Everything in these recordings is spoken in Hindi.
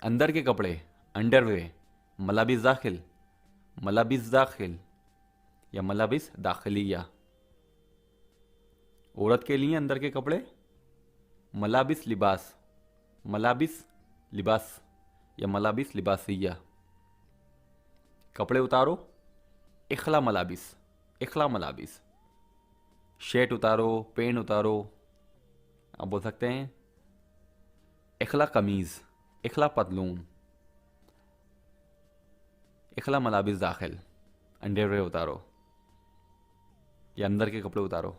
अंदर के कपड़े, अंडरवे, मलाबिस दाखिल, मलाबिस दाखिल या मलाबिस दाखिलिया। औरत के लिए अंदर के कपड़े, मलाबिस लिबास, मलाबिस लिबास या मलाबिस लिबासिया। कपड़े उतारो, इखला मलाबिस, इखला मलाबिस। शर्ट उतारो, पेंट उतारो, आप बोल सकते हैं इखला कमीज़, इखला पतलून, इखला मलाबिस दाखिल, अंडरवेयर उतारो या अंदर के कपड़े उतारो।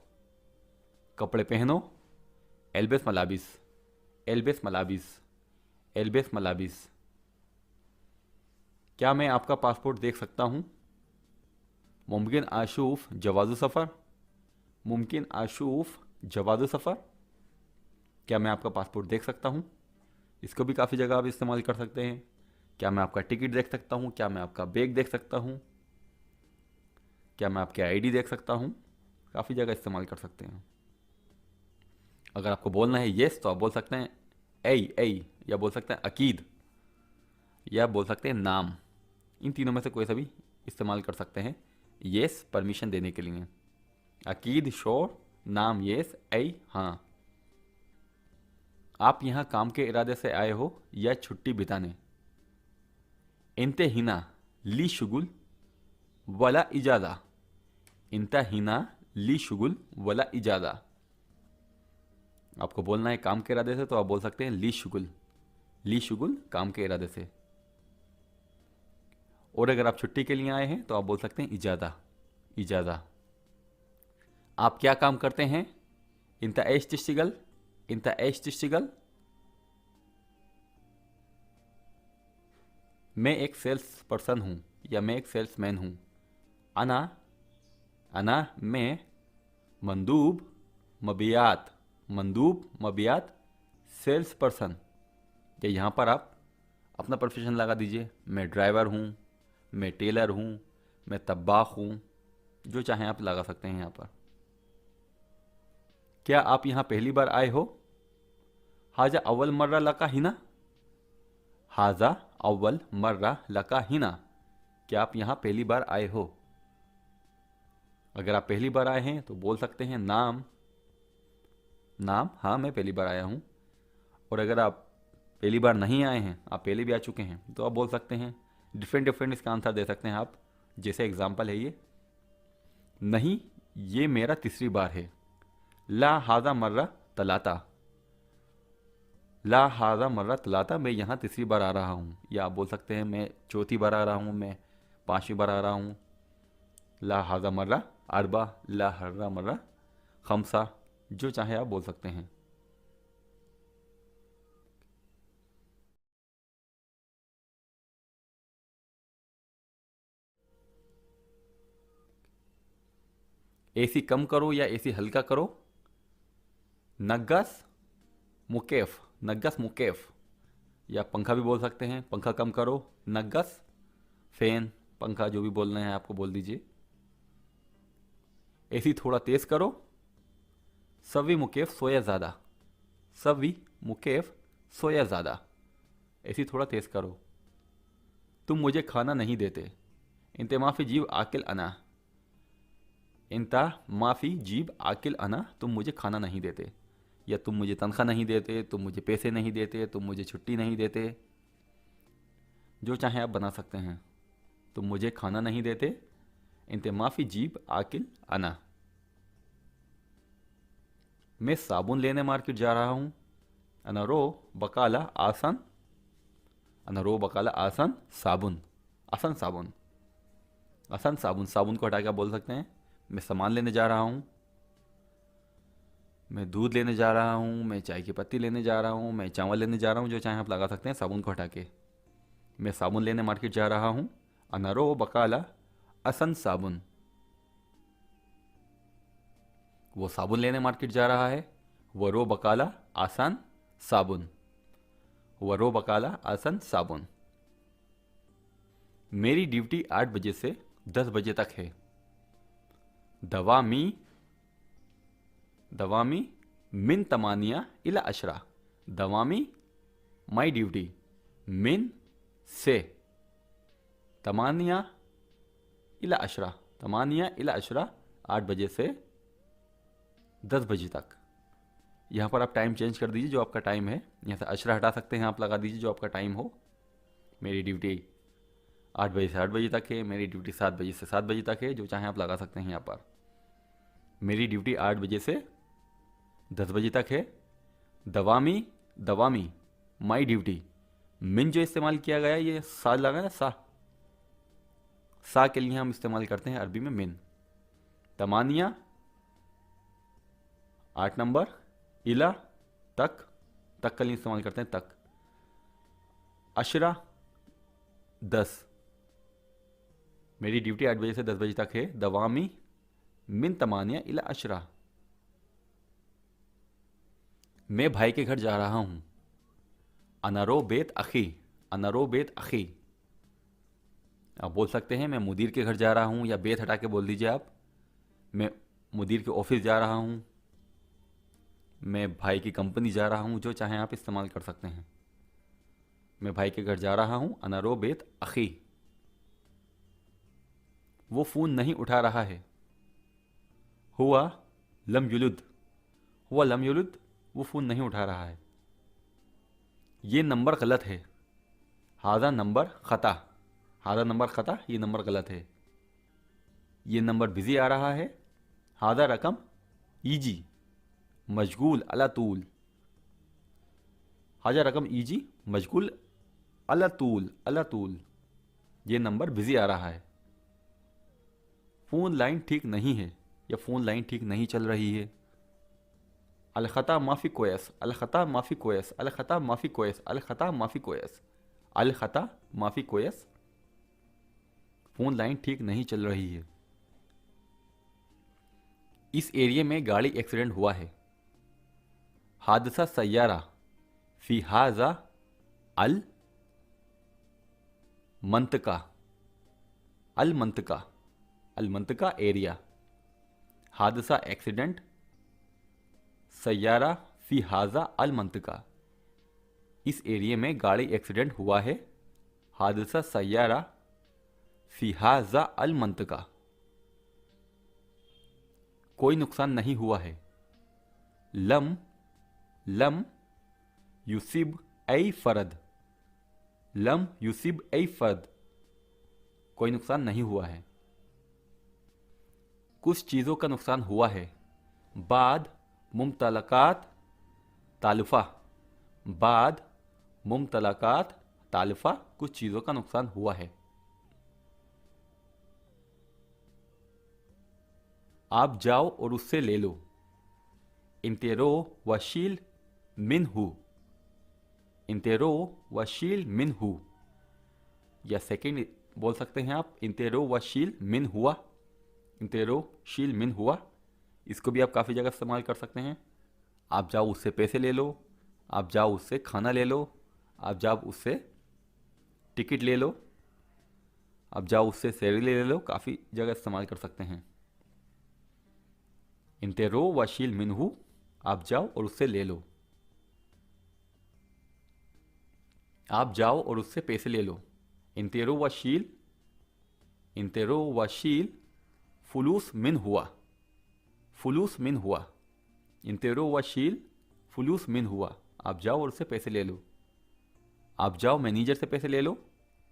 कपड़े पहनो, एल्बेस मलाबिस, एल्बेस मलाबिस, एल्बेस मलाबिस। क्या मैं आपका पासपोर्ट देख सकता हूँ? मुमकिन आशूफ जवाज़ सफ़र, मुमकिन आशूफ जवाज़ सफ़र। क्या मैं आपका पासपोर्ट देख सकता हूँ? इसको भी काफ़ी जगह आप इस्तेमाल कर सकते हैं। क्या मैं आपका टिकट देख सकता हूँ? क्या मैं आपका बैग देख सकता हूँ? क्या मैं आपकी आईडी देख सकता हूँ? काफ़ी जगह इस्तेमाल कर सकते हैं। अगर आपको बोलना है येस तो आप बोल सकते हैं ए, या बोल सकते हैं अकीद, या बोल सकते हैं नाम। इन तीनों में से कोई सा भी इस्तेमाल कर सकते हैं येस परमिशन देने के लिए। अकीद श्योर, नाम येस, ए हाँ। आप यहाँ काम के इरादे से आए हो या छुट्टी बिताने? इंतहिना ली शुगुल वला इजाज़ा, इंतहिना ली शुगुल वला इजाज़ा। आपको बोलना है काम के इरादे से तो आप बोल सकते हैं ली शुगुल, ली शुगुल काम के इरादे से। और अगर आप छुट्टी के लिए आए हैं तो आप बोल सकते हैं इजाज़ा, इजाज़ा। आप क्या काम करते हैं? इंता एश तिश्तिगल, इंता एश तिश्तिगल। मैं एक सेल्स पर्सन हूँ या मैं एक सेल्समैन हूँ। अना, अना मैं, मंदूब मबियात, मंदूब मबियात, सेल्स पर्सन। या यहाँ पर आप अपना प्रोफेशन लगा दीजिए। मैं ड्राइवर हूँ, मैं टेलर हूँ, मैं तब्बाख हूँ, जो चाहें आप लगा सकते हैं यहाँ पर। क्या आप यहाँ पहली बार आए हो? हाजा अव्वल मर्रा लका हिना, हाजा अव्वल मर्रा लका हिना। क्या आप यहाँ पहली बार आए हो? अगर आप पहली बार आए हैं तो बोल सकते हैं नाम, नाम हाँ मैं पहली बार आया हूँ। और अगर आप पहली बार नहीं आए हैं, आप पहले भी आ चुके हैं, तो आप बोल सकते हैं डिफरेंट डिफरेंट इसका आंसर दे सकते हैं आप। जैसे एग्जाम्पल है ये, नहीं ये मेरा तीसरी बार है। ला हाजा मर्रा तलाता, ला हाजा मर्रा तलाता, मैं यहाँ तीसरी बार आ रहा हूँ। या आप बोल सकते हैं मैं चौथी बार आ रहा हूँ, मैं पांचवी बार आ रहा हूँ। ला हाजा मर्रा अरबा, ला हर्रा मर्रा खमसा, जो चाहे आप बोल सकते हैं। एसी कम करो या एसी हल्का करो? नग्गस मुकेफ, नग्गस मुकेफ। या पंखा भी बोल सकते हैं, पंखा कम करो। नग्गस फैन, पंखा, जो भी बोलना है आपको बोल दीजिए। एसी थोड़ा तेज करो। सवी मुकेफ सोया ज़्यादा, सवी मुकेफ सोया ज़्यादा। एसी थोड़ा तेज करो। तुम मुझे खाना नहीं देते। इंत माफ़ी जीव आकिल अना, इंता माफ़ी जीब आकिल अना, तुम मुझे खाना नहीं देते। या तुम मुझे तनख्वाह नहीं देते, तुम मुझे पैसे नहीं देते, तुम मुझे छुट्टी नहीं देते, जो चाहे आप बना सकते हैं। तुम मुझे खाना नहीं देते, इंत माफ़ी जीब आकिल अना। मैं साबुन लेने मार्केट जा रहा हूँ। अना रो बकाला आसन, अना रो बकाला आसन साबुन, आसन साबुन, आसन साबुन। साबुन को हटा के आप बोल सकते हैं मैं सामान लेने जा रहा हूँ, मैं दूध लेने जा रहा हूँ, मैं चाय की पत्ती लेने जा रहा हूँ, मैं चावल लेने जा रहा हूँ, जो चाहे आप लगा सकते हैं साबुन को हटा के। मैं साबुन लेने मार्केट जा रहा हूँ। अनारो बकाला असन साबुन, वो साबुन लेने मार्केट जा रहा है। वरो बकाला आसान साबुन, वरो बकाला आसन साबुन। मेरी ड्यूटी 8 बजे से 10 बजे तक है। दवामी, दवामी मिन तमानिया इला अशरा, दवामी माई ड्यूटी मिन से, तमानिया इला अशरा, तमानिया इला अशरा, 8 बजे से 10 बजे तक। यहाँ पर आप टाइम चेंज कर दीजिए जो आपका टाइम है, यहाँ से अशरा हटा सकते हैं, आप लगा दीजिए जो आपका टाइम हो। मेरी ड्यूटी 8 बजे से 8 बजे तक है, मेरी ड्यूटी 7 बजे से 7 बजे तक है, जो चाहें आप लगा सकते हैं यहाँ पर। मेरी ड्यूटी 8 बजे से 10 बजे तक है। दवामी, दवामी माई ड्यूटी, मिन जो इस्तेमाल किया गया ये सा लगा ना, सा के लिए हम इस्तेमाल करते हैं अरबी में मिन। तमानिया 8 नंबर, इला तक, तक के लिए इस्तेमाल करते हैं तक। अशरा 10, मेरी ड्यूटी 8 बजे से 10 बजे तक है। दवामी मिन तमानिया इला अशरा, मैं भाई के घर जा रहा हूं। अनरो बेत अखी, अनरो बेत अखी, आप बोल सकते हैं मैं मुदीर के घर जा रहा हूं, या बेत हटा के बोल दीजिए आप, मैं मुदीर के ऑफिस जा रहा हूं, मैं भाई की कंपनी जा रहा हूं, जो चाहें आप इस्तेमाल कर सकते हैं। मैं भाई के घर जा रहा हूं, अनरो बेत अखी। वो फ़ोन नहीं उठा रहा है। हुआ लम युलुद, हुआ लम युलुद, वो फ़ोन नहीं उठा रहा है। ये नंबर गलत है। हादा नंबर ख़ता, हादा नंबर ख़ता, ये नंबर गलत है। ये नंबर बिज़ी आ रहा है। हादा रकम ईजी मशगूल अला तूल, हाजा रकम ईजी मशगूल अला तूल, अला तूल, ये नंबर बिज़ी आ रहा है। फ़ोन लाइन ठीक नहीं है, या फ़ोन लाइन ठीक नहीं चल रही है। अलखता माफ़ी कोयस, अलखता माफ़ी कोयस, अलखता माफ़ी कोयस, अलखता माफ़ी कोयस, अलखता माफ़ी कोयस, फ़ोन लाइन ठीक नहीं चल रही है। इस एरिया में गाड़ी एक्सीडेंट हुआ है। हादसा सैयारा फी हाजा अल मंतका, अल मंतका, अल मंतका एरिया। हादसा एक्सीडेंट, सैयारा फी हाजा अल मंतका, इस एरिया में गाड़ी एक्सीडेंट हुआ है। हादसा सैयारा फी हाजा अल मंतका, कोई नुकसान नहीं हुआ है। लम, लम युसिब ऐ फरद, लम युसिब ऐ फरद, कोई नुकसान नहीं हुआ है। कुछ चीज़ों का नुकसान हुआ है। बाद मुमतलकात तालुफा, बाद मुमतलकात तालुफा, कुछ चीज़ों का नुकसान हुआ है। आप जाओ और उससे ले लो। इंतेरो वशील मिनहू, इंतेरो वशील मिनहू, या सेकंड बोल सकते हैं आप, इंतेरो वशील मिन हुआ, इंतेरो शील मिन हुआ, इसको भी आप काफ़ी जगह इस्तेमाल कर सकते हैं। आप जाओ उससे पैसे ले लो, आप जाओ उससे खाना ले लो, आप जाओ उससे टिकट ले लो, आप जाओ उससे सैलरी ले लो, काफ़ी जगह इस्तेमाल कर सकते हैं। इंतेरो वशील मिनहू, आप जाओ और उससे ले लो। आप जाओ और उससे पैसे ले लो। इंतेरो वशील, इंतेरो वशील फुलूस मिन हुआ, फुलूस मिन हुआ, इंतेरो वशील फुलूस मिन हुआ, आप जाओ और उससे पैसे ले लो। आप जाओ मैनेजर से पैसे ले लो।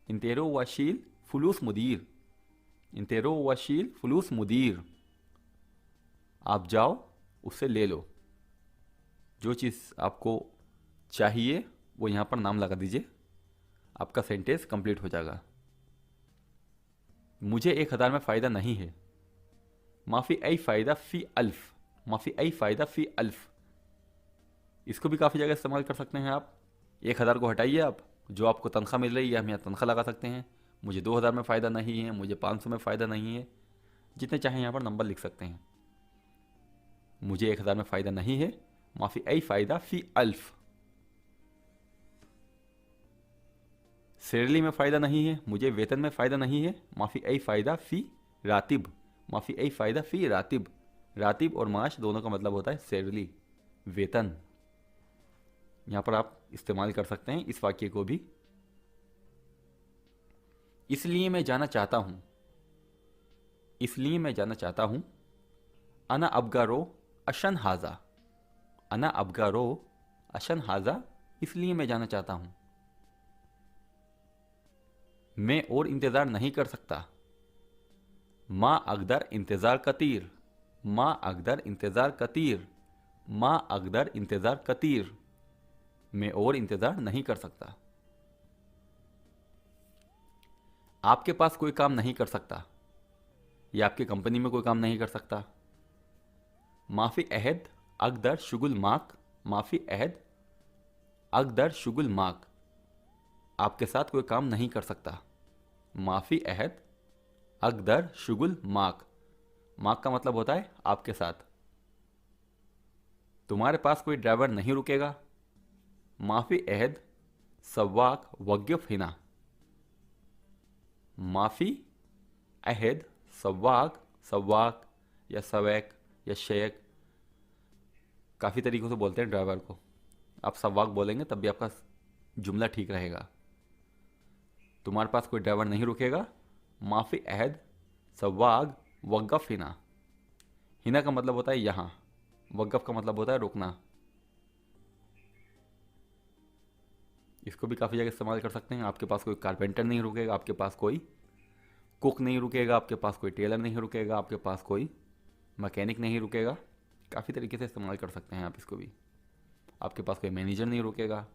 इंतेरो वशील फुलूस मुदीर, इंतेरो वशील फुलूस मुदीर, आप जाओ उससे ले लो। जो चीज़ आपको चाहिए वो यहाँ पर नाम लगा दीजिए, आपका सेंटेंस कंप्लीट हो जाएगा। मुझे 1000 में फ़ायदा नहीं है। माफ़ी आई फ़ायदा फ़ी अल्फ़, माफ़ी आई फ़ायदा फ़ी अल्फ़, इसको भी काफ़ी जगह इस्तेमाल कर सकते हैं आप। 1000 को हटाइए, आप जो आपको तनख्वाह मिल रही है हम यहाँ तनख्वाह लगा सकते हैं। मुझे 2000 में फ़ायदा नहीं है, मुझे 500 में फ़ायदा नहीं है, जितने चाहें यहाँ पर नंबर लिख सकते हैं। मुझे 1000 में फ़ायदा नहीं है। माफ़ी आई फ़ायदा फ़ी अल्फ़, सैलरी में फ़ायदा नहीं है, मुझे वेतन में फ़ायदा नहीं है। माफ़ी आई फ़ायदा फ़ी रातिब, माफ़ी आई फ़ायदा फ़ी रातिब, रातिब और माश दोनों का मतलब होता है सैलरी, वेतन। यहाँ पर आप इस्तेमाल कर सकते हैं इस वाक्य को भी। इसलिए मैं जाना चाहता हूँ, इसलिए मैं जाना चाहता हूँ। अना अबगारो अशन हाजा, अना अबगारो अशन हाजा, इसलिए मैं जाना चाहता हूँ। मैं और इंतज़ार नहीं कर सकता। माँ अकदर इंतज़ार कतीर, माँ अकदर इंतज़ार कतीर, माँ अकदर इंतज़ार कतीर, मैं और इंतज़ार नहीं कर सकता। आपके पास कोई काम नहीं कर सकता, या आपकी कंपनी में कोई काम नहीं कर सकता। माफ़ी अहद अकदर शुगुल माक, माफ़ी अहद अकदर शुगुल माक, आपके साथ कोई काम नहीं कर सकता। माफ़ी अहद अकदर शुगुल माक, माक का मतलब होता है आपके साथ। तुम्हारे पास कोई ड्राइवर नहीं रुकेगा। माफ़ी अहद सवाक वक़्फ़ हिना, माफ़ी अहद सवाक, सवाक या सवैक या शेक, काफ़ी तरीक़ों से बोलते हैं ड्राइवर को। आप सवाक बोलेंगे तब भी आपका जुमला ठीक रहेगा। तुम्हारे पास कोई ड्राइवर नहीं रुकेगा। माफ़ी अहद सवाग वक़्फ़ हिना, हिना का मतलब होता है यहाँ, वक़्फ़ का मतलब होता है रुकना। इसको भी काफ़ी जगह इस्तेमाल कर सकते हैं। आपके पास कोई कारपेंटर नहीं रुकेगा, आपके पास कोई कुक नहीं रुकेगा, आपके पास कोई टेलर नहीं रुकेगा, आपके पास कोई मैकेनिक नहीं रुकेगा। काफ़ी तरीके से इस्तेमाल कर सकते हैं आप इसको भी। आपके पास कोई मैनेजर नहीं रुकेगा।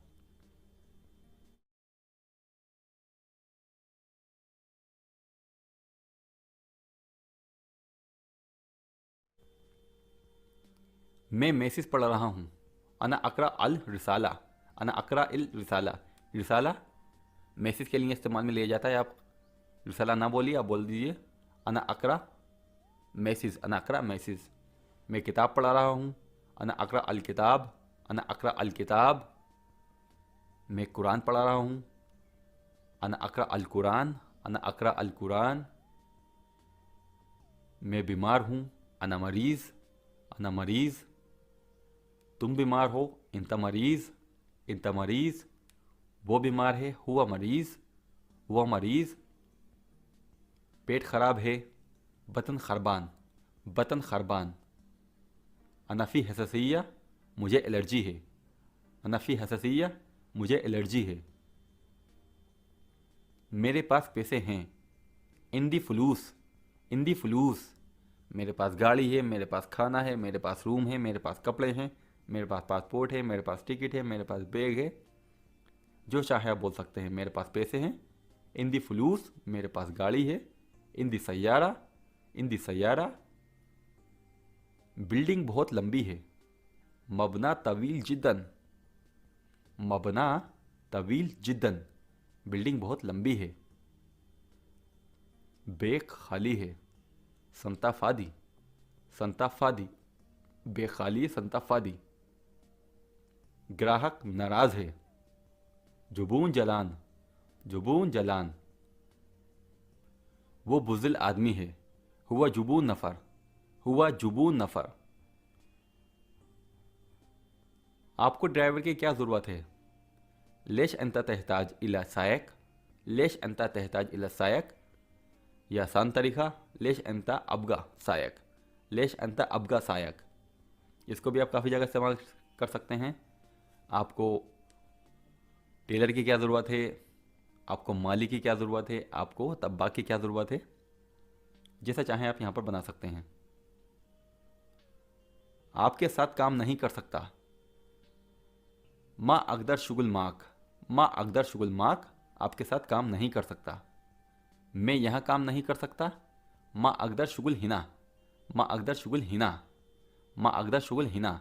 मैं मैसेज पढ़ रहा हूँ। अना अकरा अल रिसाला, अना अकरा इल रिसाला, रिसाला मैसेज के लिए इस्तेमाल में लिया जाता है। आप रिसाला ना बोलिए, आप बोल दीजिए अना अकरा मैसेज, अना अकरा मैसेज। मैं किताब पढ़ रहा हूँ। अना अकरा अल किताब, अना अकरा अल किताब, मैं कुरान पढ़ रहा हूँ। अना अकरा अल कुरान, अना अकरा अल कुरान, मैं बीमार हूँ। अना मरीज़, अना मरीज़, तुम बीमार हो। इंता मरीज़, इंता मरीज़, वो बीमार है। हुआ मरीज़, हुआ मरीज़, पेट खराब है। बतन खरबान, बतन खरबान, अनफ़ी हससिया, मुझे एलर्जी है। अनफ़ी हससिया, मुझे एलर्जी है। मेरे पास पैसे हैं। इंदी फलूस, इंदी फलूस, मेरे पास गाड़ी है, मेरे पास खाना है, मेरे पास रूम है, मेरे पास कपड़े हैं, मेरे पास पासपोर्ट है, मेरे पास टिकट है, मेरे पास बैग है। जो चाहे आप बोल सकते हैं। मेरे पास पैसे हैं। इंदी फलूस, मेरे पास गाड़ी है। इंदी सैयारा, इंदी सैयारा, बिल्डिंग बहुत लंबी है। मबना तवील जिद्दन, मबना तवील जिद्दन, बिल्डिंग बहुत लंबी है। बैग खाली है। संता फादी, संता फादी, बैग खाली है। संता फादी, ग्राहक नाराज है। जुबून जलान, जुबून जलान, वो बुज़दिल आदमी है। हुआ जुबून नफ़र, हुआ जुबून नफ़र, आपको ड्राइवर की क्या ज़रूरत है। लेश अंता तहताज इला सायक, लेश अंता तहताज इला सायक, यह आसान तरीका। लेश अंता अबगा सायक, लेश अंता अबगा सायक, इसको भी आप काफ़ी जगह इस्तेमाल कर सकते हैं। आपको टेलर की क्या ज़रूरत है, आपको माली की क्या ज़रूरत है, आपको तब्बा की क्या ज़रूरत है, जैसा चाहें आप यहाँ पर बना सकते हैं। आपके साथ काम नहीं कर सकता। माँ अकदर शुगुल माक, माँ अकदर शुगुल माक, आपके साथ काम नहीं कर सकता। मैं यहाँ काम नहीं कर सकता। माँ अकदर शुगुल हिना, माँ अकदर शुगुल हिना, माँ अकदर शुगुल हिना,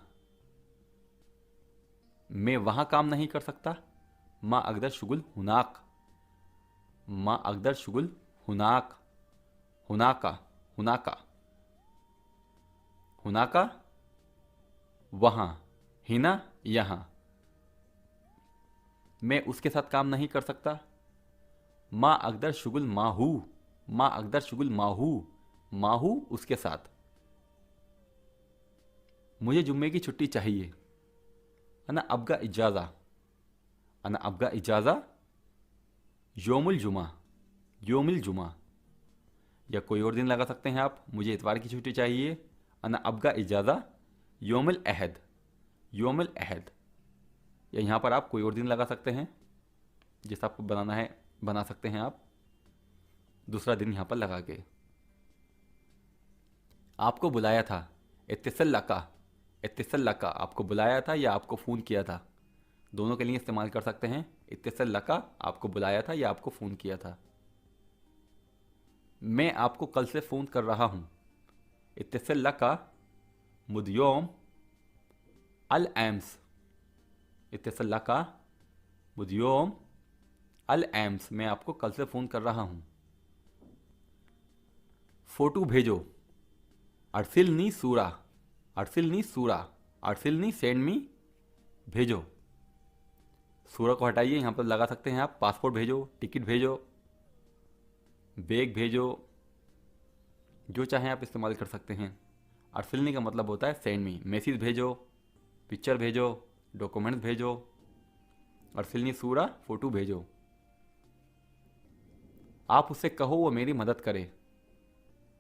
मैं वहाँ काम नहीं कर सकता। माँ अकदर शुगुल हुनाक, माँ अकदर शुगुल हुनाक, हुनाका, हुनाका, हुनाका, वहाँ। हिना, यहाँ, मैं उसके साथ काम नहीं कर सकता। माँ अकदर शुगुल माहू, माँ अकदर शुगुल माहू, माहू उसके साथ। मुझे जुम्मे की छुट्टी चाहिए। अना अबगा इजाज़ा, अना अबगा इजाज़ा, योमुल जुमा, योमिल जुमा, या कोई और दिन लगा सकते हैं आप, मुझे इतवार की छुट्टी चाहिए, अना अबगा इजाज़ा योमिल अहद, योमिल अहद। या यहाँ पर आप कोई और दिन लगा सकते हैं, जैसा आपको बनाना है बना सकते हैं आप दूसरा दिन यहाँ पर लगा के। आपको बुलाया था, इत्तिसल लका, आपको बुलाया था या आपको फ़ोन किया था, दोनों के लिए इस्तेमाल कर सकते हैं। इत्तिसल लका, आपको बुलाया था या आपको फ़ोन किया था। मैं आपको कल से फ़ोन कर रहा हूँ, इत्तिसल लका मुद्योम अल एम्स, इत्तिसल लका मुद्योम अल एम्स, मैं आपको कल से फ़ोन कर रहा हूँ। फ़ोटो भेजो, अरसिलनी सूरा, अरसिलनी सूरा, अरसिलनी सेंड मी, भेजो। सूरा को हटाइए, यहाँ पर लगा सकते हैं आप पासपोर्ट भेजो, टिकट भेजो, बैग भेजो, जो चाहें आप इस्तेमाल कर सकते हैं। अरसिलनी का मतलब होता है सेंड मी, मैसेज भेजो, पिक्चर भेजो, डॉक्यूमेंट्स भेजो। अरसिलनी सूरा, फ़ोटो भेजो। आप उससे कहो वो मेरी मदद करे।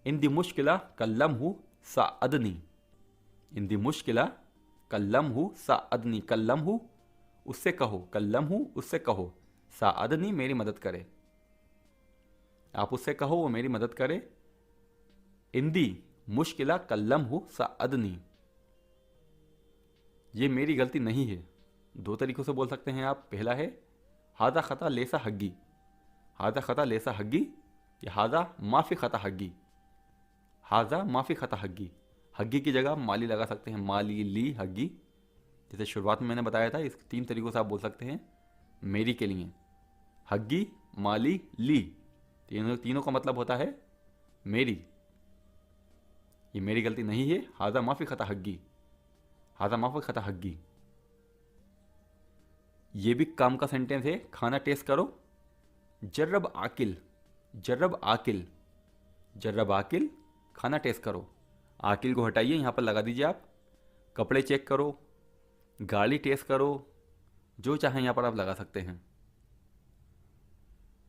इन दी मुश्किला कल्लम हूँ साअदनी, इन दी मुश्किला कल्लम हूँ साअदनी, कल्लम हूँ उससे कहो, कल्लम हूँ उससे कहो, साअदनी मेरी मदद करे। आप उससे कहो वो मेरी मदद करे। इंदी मुश्किला कल्लम हूँ साअदनी, ये मेरी गलती नहीं है। दो तरीक़ों से बोल सकते हैं आप। पहला है हादा ख़ता लेसा हग्गी, हादा ख़ता लेसा हग्गी, या हादा माफ़ी ख़ता हग्गी, हाजा माफ़ी ख़ता हग्गी। हग्गी की जगह माली लगा सकते हैं, माली ली हग्गी। जैसे शुरुआत में मैंने बताया था, इस 3 तरीक़ों से आप बोल सकते हैं मेरी के लिए। हग्गी, माली, ली, तीनों का मतलब होता है मेरी। ये मेरी गलती नहीं है। हाजा माफ़ी ख़ता हग्गी, हाजा माफ़ी ख़ता हग्गी। ये भी काम का सेंटेंस है। खाना टेस्ट करो, जर्रब आकिल, जर्रब आकिल, जर्रब आकिल, खाना टेस्ट करो। आकिल को हटाइए, यहाँ पर लगा दीजिए आप कपड़े चेक करो, गाड़ी टेस्ट करो, जो चाहें यहाँ पर आप लगा सकते हैं।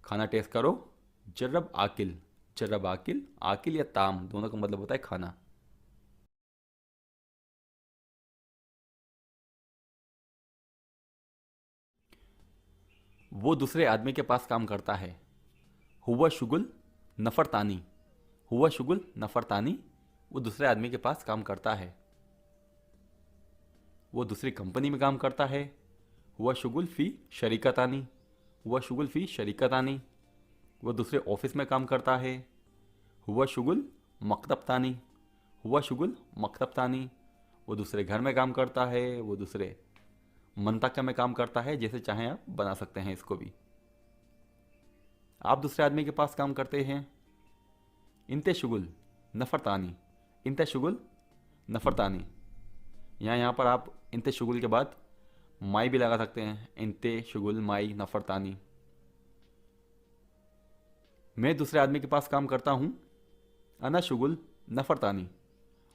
खाना टेस्ट करो, जर्रब आकिल, जर्रब आकिल, आकिल या ताम दोनों का मतलब होता है खाना। वो दूसरे आदमी के पास काम करता है, हुआ शुगुल नफ़रतानी, हुआ शुगुल नफ़रतानी, वो दूसरे आदमी के पास काम करता है। वो दूसरी कंपनी में काम करता है, हुआ शुगुल फ़ी शरीकतानी, हुआ शुगुल फ़ी शरीकतानी। वो दूसरे ऑफिस में काम करता है, हुआ शुगुल मकतब तानी, हुआ शुगुल मकतब तानी। वो दूसरे घर में काम करता है, वो दूसरे मंतका में काम करता है। जैसे चाहें आप बना सकते हैं इसको भी। आप दूसरे आदमी के पास काम करते हैं, इंते शुगुल नफ़रतानी, इंते शुगुल नफ़रतानी। यहाँ पर आप इंते शुगुल के बाद माई भी लगा सकते हैं, इंते शुगुल माई नफ़रतानी। मैं दूसरे आदमी के पास काम करता हूँ, अना शुगुल नफ़रतानी,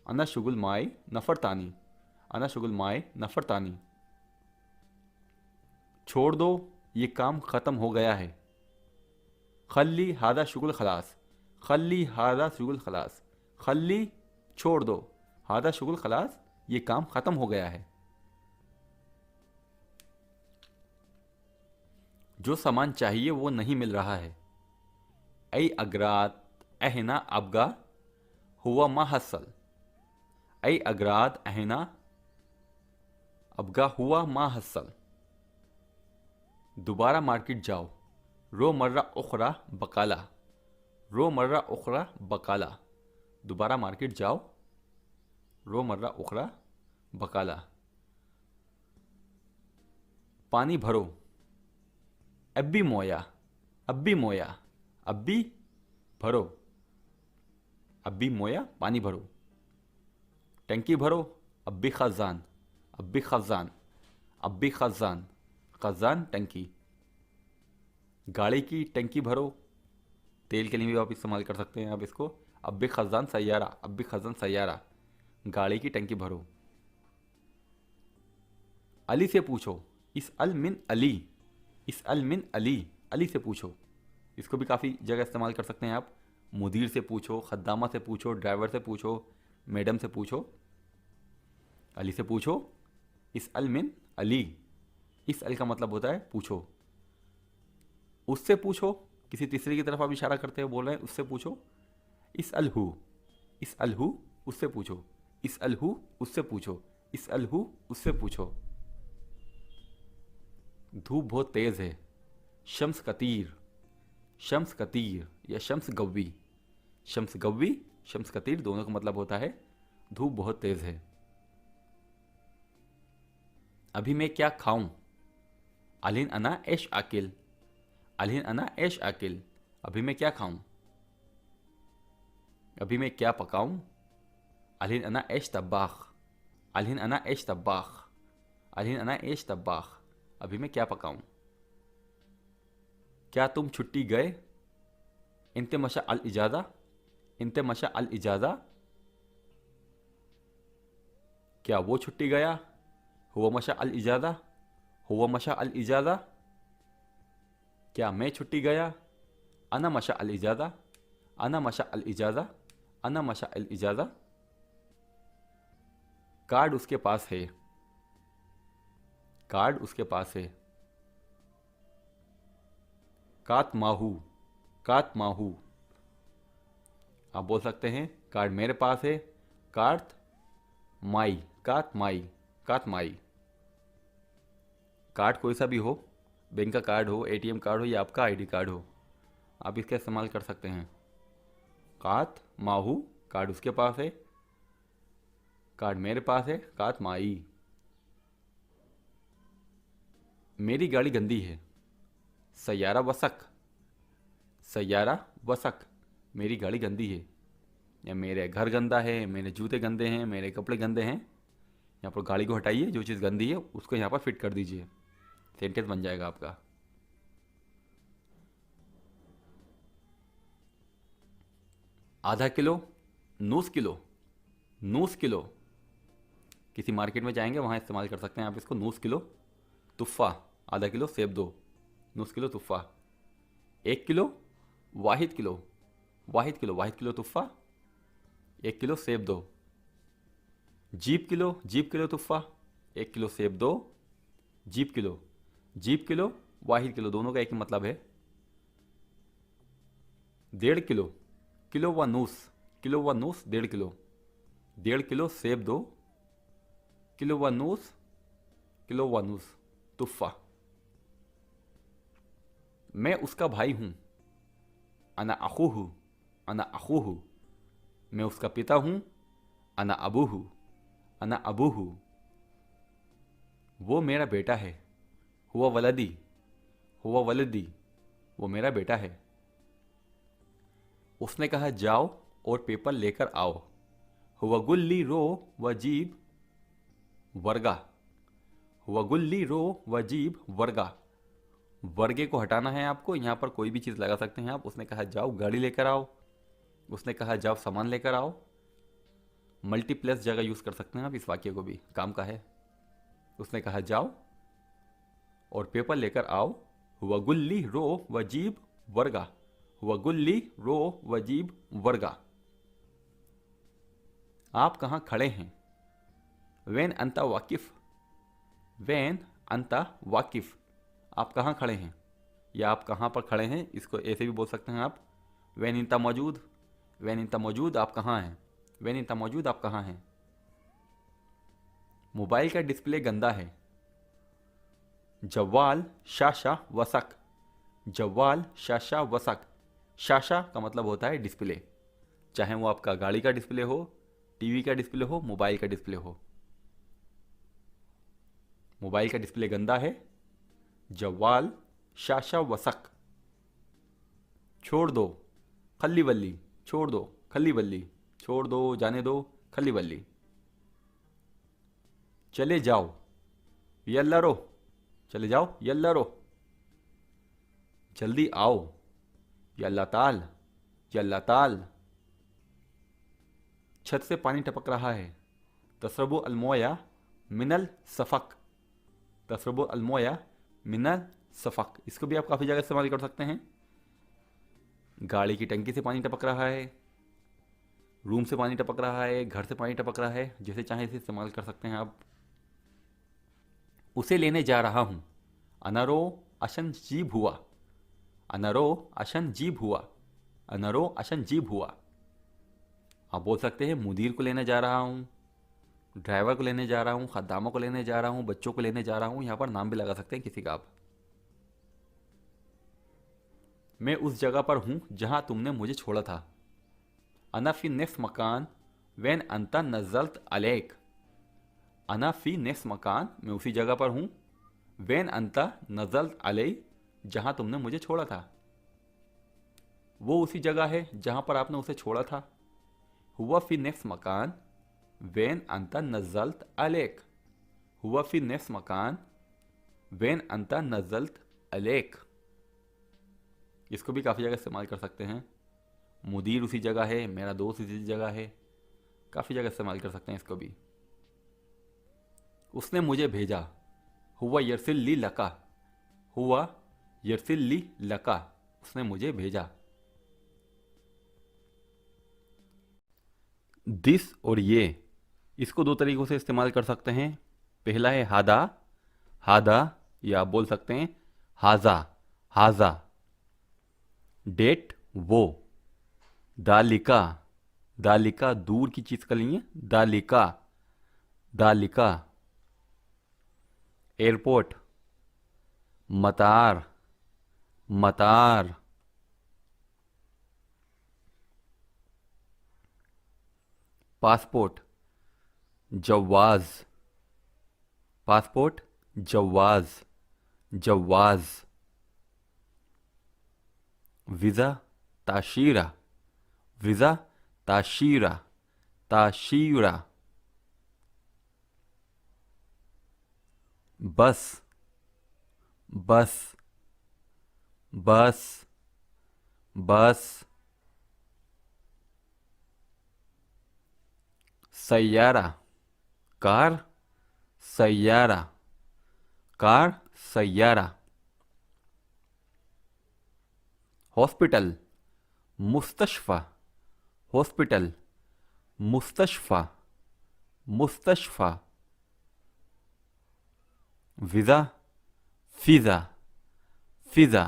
अना शुगुल माई नफ़रतानी, अना शुगुल माई नफ़रतानी। छोड़ दो, ये काम ख़त्म हो गया है। खल्ली हादा शुगुल खलास, खल्ली हादा शुगुल खलास, खल्ली छोड़ दो, हादा शुगुल खलास, ये काम ख़त्म हो गया है। जो सामान चाहिए वो नहीं मिल रहा है, ऐ अगरात अहना अबगा हुआ मा हसल, ऐ अगरात अहना अबगा हुआ मा हसल। दोबारा मार्केट जाओ, रो मर्रा उखरा बकाला, रो मर्रा उखरा बकाला। दोबारा मार्केट जाओ, रो मर्रा उखरा बकाला। पानी भरो, अब्बी मोया, अब्बी मोया, अब्बी भरो, अब्बी मोया पानी भरो। टंकी भरो, अब्बी खजान, अब्बी खजान, अब्बी खजान, खजान टंकी। गाड़ी की टंकी भरो, तेल के लिए भी आप इस्तेमाल कर सकते हैं आप इसको। अब्बी खजान सैयारा, अब्बी खजान सैयारा, गाड़ी की टंकी भरो। अली से पूछो, इस अल मिन अली, इस अल मिन अली, अली से पूछो, इसको भी काफ़ी जगह इस्तेमाल कर सकते हैं आप। मुदीर से पूछो, खद्दामा से पूछो, ड्राइवर से पूछो, मैडम से पूछो, अली से पूछो। इस अल मिन अली, इस अल का मतलब होता है पूछो। उससे पूछो, किसी तीसरे की तरफ आप इशारा करते हुए बोल रहे हैं, उससे पूछो। इस अल हु, इस अल हु, उससे पूछो। इस अल हु, उससे पूछो। इस अल हु, उससे पूछो। धूप बहुत तेज है। शम्स कतीर, शम्स कतीर या शम्स गव्वी। शम्स गव्वी, शम्स कतीर दोनों का मतलब होता है धूप बहुत तेज है। अभी मैं क्या खाऊं? अलिन अना ऐश आकिल, अलिन अना ऐश आकिल। अभी मैं क्या खाऊं? अभी मैं क्या पकाऊं? अलिन अना ऐश तब्बाख, अलिन अना ऐश तब्बाख, अलिन अना ऐश तब्बाख। अभी मैं क्या पकाऊं? क्या तुम छुट्टी गए? इंते मशा अल इजाज़ा, इंते मशा अल इजाज़ा। क्या वो छुट्टी गया? हुआ मशा अल इजाज़ा, हुआ मशा अल इजाज़ा। क्या मैं छुट्टी गया? अना मशा अल इजाज़ा, अना मशा अल इजाज़ा, अना मशा अल इजाज़ा। कार्ड उसके पास है, कार्ड उसके पास है। कात माहू, कात माहू। आप बोल सकते हैं कार्ड मेरे पास है, कार्ड माई, कात माई, कात माई। कार्ड कोई सा भी हो, बैंक का कार्ड हो, एटीएम कार्ड हो या आपका आईडी कार्ड हो, आप इसका इस्तेमाल कर सकते हैं। कात माहू, कार्ड उसके पास है, कार्ड मेरे पास है, कात माई। मेरी गाड़ी गंदी है। सैयारा वसक, सैयारा वसक। मेरी गाड़ी गंदी है, या मेरे घर गंदा है, मेरे जूते गंदे हैं, मेरे कपड़े गंदे हैं। यहाँ पर गाड़ी को हटाइए, जो चीज़ गंदी है उसको यहाँ पर फिट कर दीजिए, सेंटेंस बन जाएगा आपका। आधा किलो, नूस किलो, नूस किलो। किसी मार्केट में जाएंगे वहाँ इस्तेमाल कर सकते हैं आप इसको। नूस किलो तुफ़ा, आधा किलो सेब दो, नूस किलो तुफ़ा। 1 किलो, वाहिद किलो, वाहिद किलो, वाहिद किलो तुफ़ा। 1 किलो सेब दो। जीप किलो, जीप किलो तुफ़ा। 1 किलो सेब दो, जीप किलो, जीप किलो, वाहिद किलो दोनों का एक ही मतलब है। 1.5 किलो, किलो व नूस, किलो व नूस 1.5 किलो। 1.5 किलो सेब दो, किलो व नूस, किलो व नूस तुफ़ा। मैं उसका भाई हूँ। अना अखूहू, अना अखूहू। मैं उसका पिता हूँ। अना अबूहू, अना अबूहू। वो मेरा बेटा है। हुआ वलदी, हुआ वलदी। वो मेरा बेटा है। उसने कहा जाओ और पेपर लेकर आओ। हुआ गुल्ली रो वजीब वर्गा, हुआ गुल्ली रो वजीब वर्गा। वर्गे को हटाना है आपको, यहाँ पर कोई भी चीज़ लगा सकते हैं आप। उसने कहा जाओ गाड़ी लेकर आओ, उसने कहा जाओ सामान लेकर आओ। मल्टीप्लेस जगह यूज़ कर सकते हैं आप इस वाक्य को भी, काम का है। उसने कहा जाओ और पेपर लेकर आओ। हुआ गुल्ली रो वजीब वर्गा, हुआ गुल्ली रो वजीब वर्गा। आप कहाँ खड़े हैं? वैन अंता वाकिफ, वैन अंता वाकिफ। आप कहाँ खड़े हैं या आप कहाँ पर खड़े हैं, इसको ऐसे भी बोल सकते हैं आप। वैन इंता मौजूद, वैन इंता मौजूद आप कहाँ हैं, वैन इंता मौजूद आप कहाँ हैं। मोबाइल का डिस्प्ले गंदा है। जवाल शाशा वसक, जवाल शाशा वसक। शाशा का मतलब होता है डिस्प्ले, चाहे वो आपका गाड़ी का डिस्प्ले हो, टीवी का डिस्प्ले हो, मोबाइल का डिस्प्ले हो। मोबाइल का डिस्प्ले गंदा है। जवाल शाशा वसक। छोड़ दो, खल्ली वल्ली, छोड़ दो, खल्ली वल्ली, छोड़ दो, जाने दो, खल्ली वल्ली। चले जाओ, यल्ला रो, चले जाओ, यल्ला रो। जल्दी आओ, यल्ला ताल, यल्ला ताल। छत से पानी टपक रहा है। तसरबु अलमोया मिनल सफ़क, तसरबु अलमोया मिनल सफ़क। इसको भी आप काफ़ी जगह इस्तेमाल कर सकते हैं। गाड़ी की टंकी से पानी टपक रहा है, रूम से पानी टपक रहा है, घर से पानी टपक रहा है, जैसे चाहे इसे इस्तेमाल कर सकते हैं आप। उसे लेने जा रहा हूँ, अनरो अशन जीभ हुआ, अनरो अशन जीभ हुआ, अनरो अशन जीभ हुआ। आप बोल सकते हैं मुदीर को लेने जा रहा हूँ, ड्राइवर को लेने जा रहा हूँ, खद्दामों को लेने जा रहा हूँ, बच्चों को लेने जा रहा हूँ। यहाँ पर नाम भी लगा सकते हैं किसी का आप। मैं उस जगह पर हूँ जहाँ तुमने मुझे छोड़ा था, अना फी नेफ्स मकान वैन अंता नजल्त अलैक, अना फी नेफ्स मकान, मैं उसी जगह पर हूँ, वैन अंता नजल्त अलई, जहाँ तुमने मुझे छोड़ा था। वो उसी जगह है जहाँ पर आपने उसे छोड़ा था। हुआ फी नेफ्स मकान वैन अंता नजल्त अलैक, हुआ फी नेफ्स मकान वैन अंता नजल्त अलैक। इसको भी काफ़ी जगह इस्तेमाल कर सकते हैं। मुदीर उसी जगह है, मेरा दोस्त उसी जगह है, काफ़ी जगह इस्तेमाल कर सकते हैं इसको भी। उसने मुझे भेजा, हुआ यरसिल ली लका, हुआ यरसिल ली लका, उसने मुझे भेजा। दिस और ये, इसको दो तरीकों से इस्तेमाल कर सकते हैं। पहला है हादा, हादा, या आप बोल सकते हैं हाजा, हाजा। डेट वो, दालिका, दालिका दूर की चीज का लिए दालिका, दालिका। एयरपोर्ट, मतार, मतार। पासपोर्ट, जवाज, पासपोर्ट, जवाज, जवाज। वीज़ा, ताशीरा, वीज़ा, ताशीरा, ताशीरा। Bus, bus, bus, bus. सैयारा, कार, सैयारा, कार, सैयारा। हॉस्पिटल, मुस्तशफा, हॉस्पिटल, मुस्तशफा, मुस्तशफा। वीज़ा, फिज़ा, फिज़ा,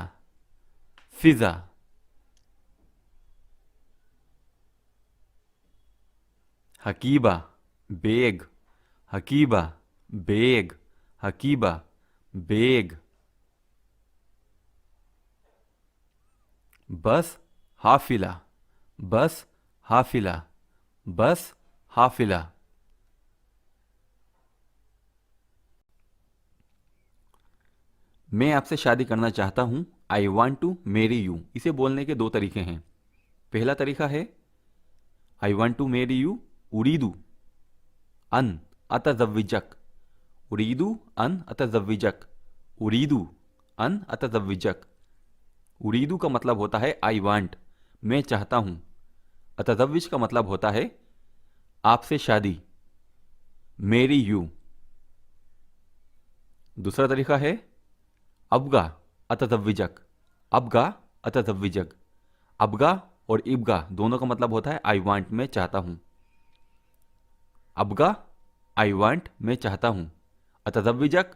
फिज़ा। हकीबा, बेग, हकीबा, बेग, हकीबा, बेग। बस, हाफिला, बस, हाफिला, बस, हाफिला। मैं आपसे शादी करना चाहता हूं, आई वॉन्ट टू मेरी यू। इसे बोलने के दो तरीके हैं। पहला तरीका है आई वॉन्ट टू मेरी यू उरीदू अन अतज़व्विजक, उरीदू अन अतज़व्विजक, उरीदू अन अतज़व्विजक। उरीदू का मतलब होता है आई वांट, मैं चाहता हूं। अतज़व्विज का मतलब होता है आपसे शादी, मेरी यू। दूसरा तरीका है अबगा अतज़व्विजक, अबगा अतज़व्विजक। अबगा और इबगा दोनों का मतलब होता है आई वांट, मैं चाहता हूं। अबगा, आई वांट, मैं चाहता हूं। अतज़व्विजक,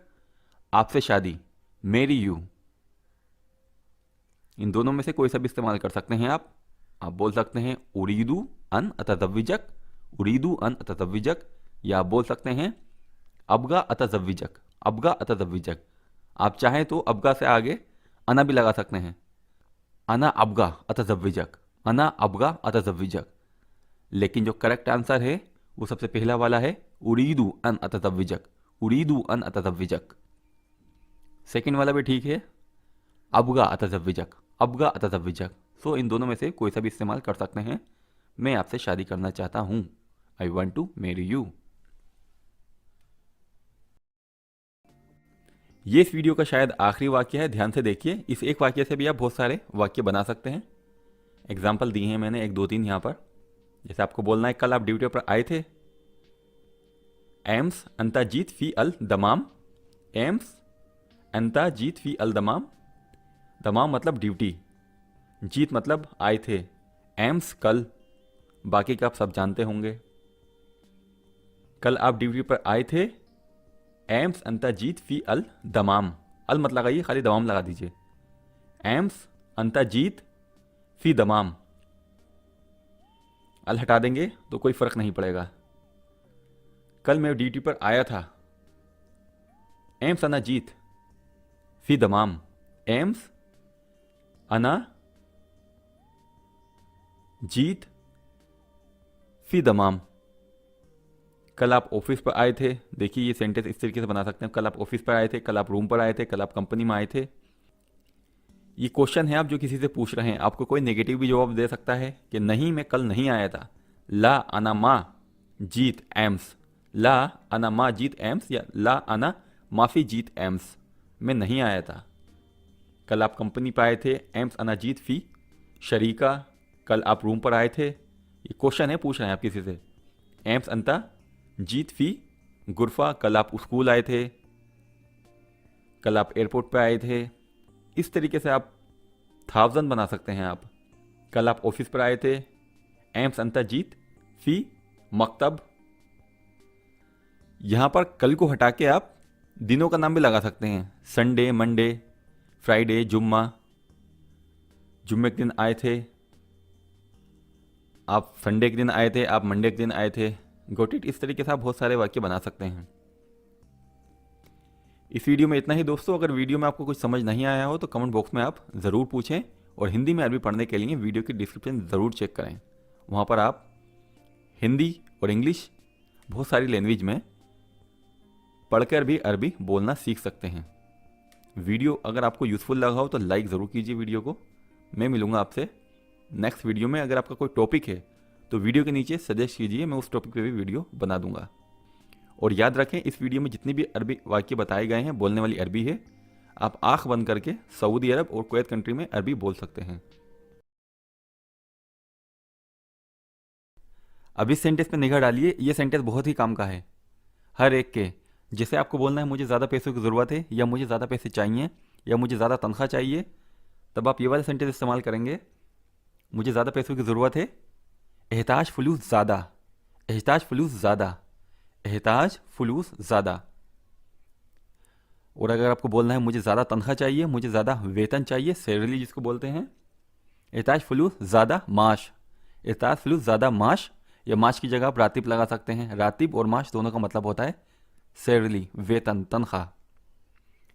आपसे शादी, मेरी यू। इन दोनों में से कोई सा भी इस्तेमाल कर सकते हैं आप। आप बोल सकते हैं उरीदू अन अतज़व्विजक, उरीदू अन अतज़व्विजक, या आप बोल सकते हैं अबगा अतज़व्विजक, अबगा अतज़व्विजक। आप चाहें तो अबगा से आगे अना भी लगा सकते हैं, अना अबगा अतज़व्विजक, अना अबगा अतज़व्विजक। लेकिन जो करेक्ट आंसर है वो सबसे पहला वाला है उरीदू अन अतज़व्विजक, उरीदू अन अतज़व्विजक। सेकंड वाला भी ठीक है, अबगा अतज़व्विजक, अबगा अतज़व्विजक। सो इन दोनों में से कोई सा भी इस्तेमाल कर सकते हैं। मैं आपसे शादी करना चाहता हूं, I want to marry you. ये इस वीडियो का शायद आखिरी वाक्य है, ध्यान से देखिए। इस एक वाक्य से भी आप बहुत सारे वाक्य बना सकते हैं। एग्जाम्पल दिए हैं मैंने 1 2 3 यहाँ पर। जैसे आपको बोलना है कल आप ड्यूटी पर आए थे, एम्स अंताजीत फी अल दमाम, एम्स अंताजीत फी अल दमाम। दमाम मतलब ड्यूटी, जीत मतलब आए थे। एम्स कल, बाकी का आप सब जानते होंगे। कल आप ड्यूटी पर आए थे। एम्स अंता जीत फी अल दमाम, अल मत लगाइए, खाली दमाम लगा दीजिए। एम्स अंता जीत फी दमाम, अल हटा देंगे तो कोई फर्क नहीं पड़ेगा। कल मैं ड्यूटी पर आया था। एम्स अना जीत फी दमाम, एम्स अना जीत फी दमाम। कल आप ऑफिस पर आए थे। देखिए ये सेंटेंस इस तरीके से बना सकते हैं, कल आप ऑफिस पर आए थे, कल आप रूम पर आए थे, कल आप कंपनी में आए थे। ये क्वेश्चन है आप जो किसी से पूछ रहे हैं, आपको कोई नेगेटिव भी जवाब दे सकता है कि नहीं मैं कल नहीं आया था। ला अना मा जीत एम्स, ला अना मा जीत एम्स, या ला अना माफी जीत एम्स, मैं नहीं आया था। कल आप कंपनी पर आए थे। एम्स अना जीत फी शरीका, कल आप रूम पर आए थे। ये क्वेश्चन है, पूछ रहे हैं आप किसी से। एम्स अंता जीत फी गुरफा, कल आप स्कूल आए थे, कल आप एयरपोर्ट पे आए थे। इस तरीके से आप 1000 बना सकते हैं आप। कल आप ऑफिस पर आए थे। एम्स अंता जीत फी मकतब। यहां पर कल को हटा के आप दिनों का नाम भी लगा सकते हैं। संडे, मंडे, फ्राइडे, जुम्मा, जुम्मे के दिन आए थे, आप संडे के दिन आए थे, आप मंडे के दिन आए थे। Got it. इस तरीके से आप बहुत सारे वाक्य बना सकते हैं। इस वीडियो में इतना ही दोस्तों। अगर वीडियो में आपको कुछ समझ नहीं आया हो तो कमेंट बॉक्स में आप ज़रूर पूछें, और हिंदी में अरबी पढ़ने के लिए वीडियो की डिस्क्रिप्शन ज़रूर चेक करें। वहाँ पर आप हिंदी और इंग्लिश बहुत सारी लैंग्वेज में पढ़कर भी अरबी बोलना सीख सकते हैं। वीडियो अगर आपको यूज़फुल लगा हो तो लाइक ज़रूर कीजिए वीडियो को। मैं मिलूँगा आपसे नेक्स्ट वीडियो में। अगर आपका कोई टॉपिक है तो वीडियो के नीचे सजेस्ट कीजिए, मैं उस टॉपिक पे भी वीडियो बना दूंगा। और याद रखें, इस वीडियो में जितनी भी अरबी वाक्य बताए गए हैं, बोलने वाली अरबी है। आप आंख बंद करके सऊदी अरब और कुवैत कंट्री में अरबी बोल सकते हैं। अब इस सेंटेंस पे निगाह डालिए। ये सेंटेंस बहुत ही काम का है हर एक के। जैसे आपको बोलना है मुझे ज़्यादा पैसों की ज़रूरत है, या मुझे ज़्यादा पैसे चाहिए, या मुझे ज़्यादा तनख्वाह चाहिए, तब आप ये वाला सेंटेंस इस्तेमाल करेंगे। मुझे ज़्यादा पैसों की ज़रूरत है, एहताज फलूस ज़्यादा, एहताज फलूस ज़्यादा, एहताज फलूस ज़्यादा। और अगर आपको बोलना है मुझे ज़्यादा तनख्वाह चाहिए, मुझे ज़्यादा वेतन चाहिए, सैलरी जिसको बोलते हैं, एहताज फलूस ज़्यादा माश, एहताज फलूस ज़्यादा माश, या माश की जगह आप रातिब लगा सकते हैं। रातिब और माश दोनों का मतलब होता है सैलरी, वेतन, तनख्वाह।